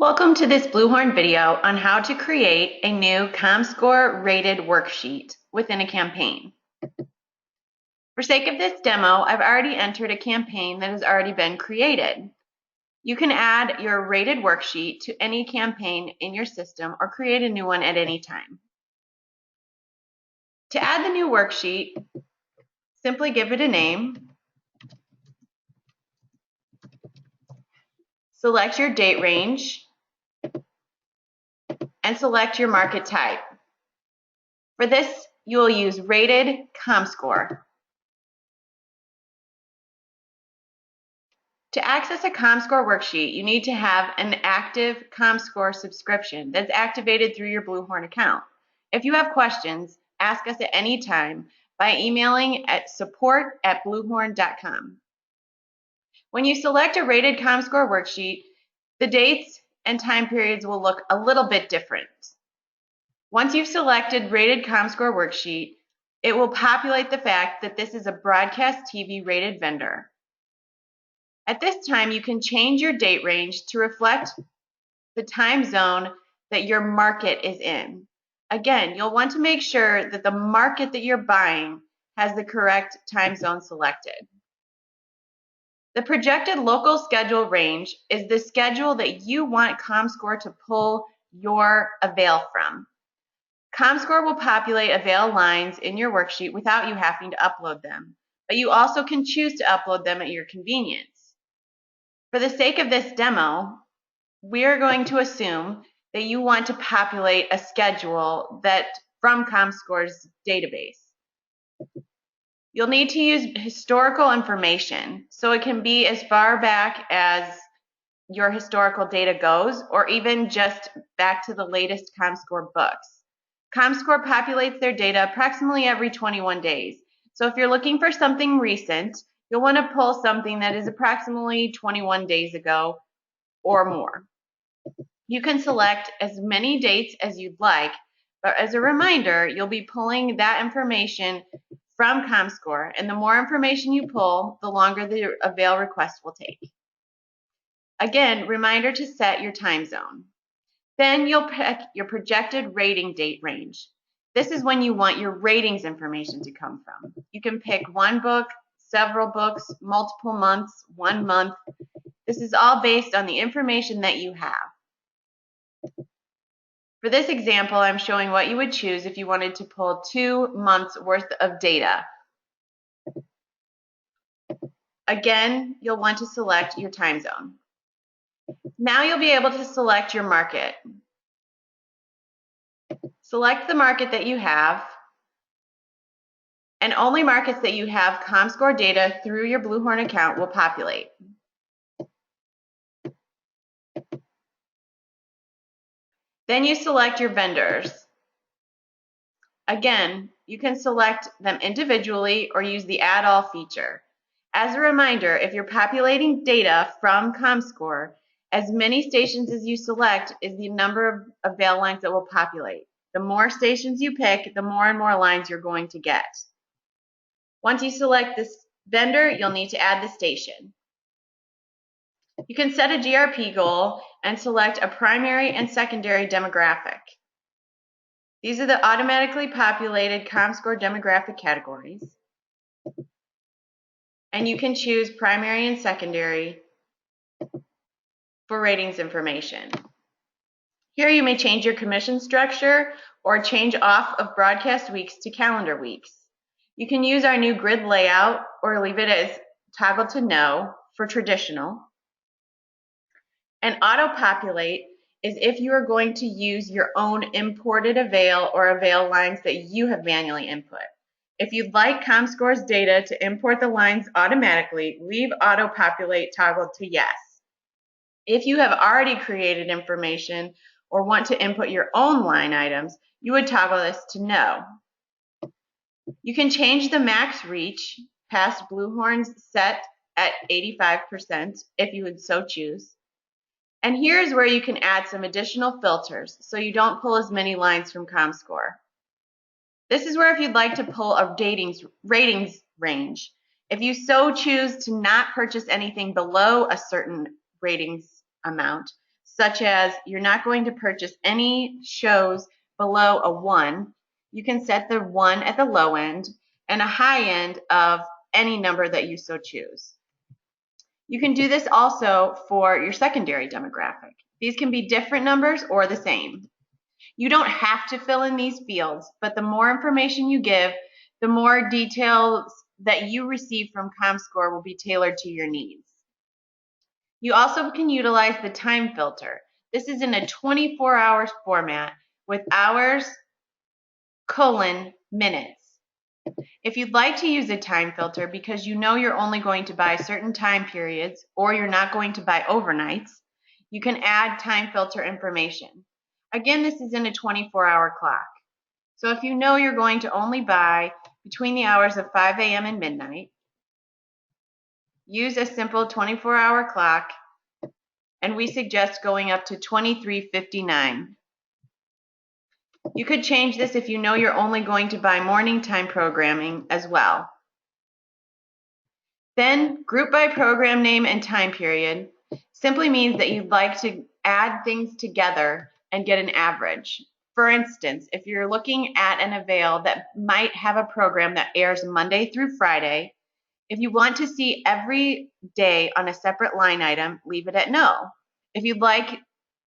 Welcome to this BluHorn video on how to create a new comScore rated worksheet within a campaign. For sake of this demo, I've already entered a campaign that has already been created. You can add your rated worksheet to any campaign in your system or create a new one at any time. To add the new worksheet, simply give it a name, select your date range, and select your market type. For this, you will use rated comScore. To access a comScore worksheet, you need to have an active comScore subscription that's activated through your BluHorn account. If you have questions, ask us at any time by emailing at support@bluhorn.com. When you select a rated comScore worksheet, the dates and time periods will look a little bit different. Once you've selected rated comScore worksheet, it will populate the fact that this is a broadcast TV rated vendor. At this time, you can change your date range to reflect the time zone that your market is in. Again, you'll want to make sure that the market that you're buying has the correct time zone selected. The projected local schedule range is the schedule that you want comScore to pull your avail from. comScore will populate avail lines in your worksheet without you having to upload them, but you also can choose to upload them at your convenience. For the sake of this demo, we are going to assume that you want to populate a schedule from comScore's database. You'll need to use historical information, so it can be as far back as your historical data goes, or even just back to the latest comScore books. comScore populates their data approximately every 21 days. So if you're looking for something recent, you'll want to pull something that is approximately 21 days ago or more. You can select as many dates as you'd like, but as a reminder, you'll be pulling that information from comScore, and the more information you pull, the longer the avail request will take. Again, reminder to set your time zone. Then you'll pick your projected rating date range. This is when you want your ratings information to come from. You can pick one book, several books, multiple months, 1 month. This is all based on the information that you have. For this example, I'm showing what you would choose if you wanted to pull 2 months worth of data. Again, you'll want to select your time zone. Now you'll be able to select your market. Select the market that you have, and only markets that you have comScore data through your BluHorn account will populate. Then you select your vendors. Again, you can select them individually or use the Add All feature. As a reminder, if you're populating data from comScore, as many stations as you select is the number of avail lines that will populate. The more stations you pick, the more and more lines you're going to get. Once you select this vendor, you'll need to add the station. You can set a GRP goal and select a primary and secondary demographic. These are the automatically populated comScore demographic categories. And you can choose primary and secondary for ratings information. Here you may change your commission structure or change off of broadcast weeks to calendar weeks. You can use our new grid layout or leave it as toggle to no for traditional. And auto-populate is if you are going to use your own imported avail or avail lines that you have manually input. If you'd like comScore's data to import the lines automatically, leave auto-populate toggled to yes. If you have already created information or want to input your own line items, you would toggle this to no. You can change the max reach past BluHorn's set at 85% if you would so choose. And here's where you can add some additional filters so you don't pull as many lines from comScore. This is where if you'd like to pull a ratings range, if you so choose to not purchase anything below a certain ratings amount, such as you're not going to purchase any shows below a 1, you can set the 1 at the low end and a high end of any number that you so choose. You can do this also for your secondary demographic. These can be different numbers or the same. You don't have to fill in these fields, but the more information you give, the more details that you receive from comScore will be tailored to your needs. You also can utilize the time filter. This is in a 24 hours format with hours, minutes. If you'd like to use a time filter because you know you're only going to buy certain time periods or you're not going to buy overnights, you can add time filter information. Again, this is in a 24-hour clock. So if you know you're going to only buy between the hours of 5 a.m. and midnight, use a simple 24-hour clock, and we suggest going up to 23:59. You could change this if you know you're only going to buy morning time programming as well. Then group by program name and time period simply means that you'd like to add things together and get an average. For instance, if you're looking at an avail that might have a program that airs Monday through Friday, if you want to see every day on a separate line item, leave it at no. If you'd like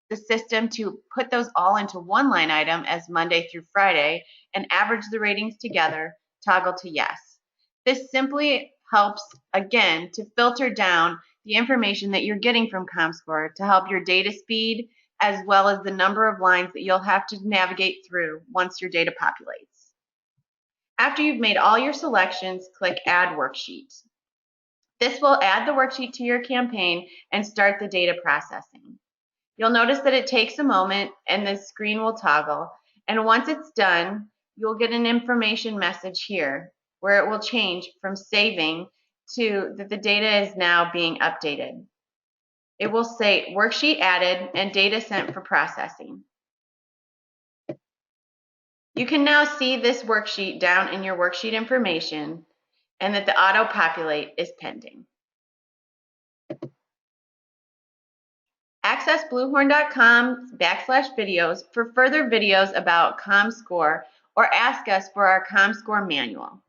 the system to put those all into one line item as Monday through Friday and average the ratings together, toggle to yes. This simply helps, again, to filter down the information that you're getting from comScore to help your data speed as well as the number of lines that you'll have to navigate through once your data populates. After you've made all your selections, click Add Worksheet. This will add the worksheet to your campaign and start the data processing. You'll notice that it takes a moment and the screen will toggle, and once it's done, you'll get an information message here where it will change from saving to that the data is now being updated. It will say worksheet added and data sent for processing. You can now see this worksheet down in your worksheet information and that the auto-populate is pending. Access BluHorn.com/videos for further videos about comScore or ask us for our comScore manual.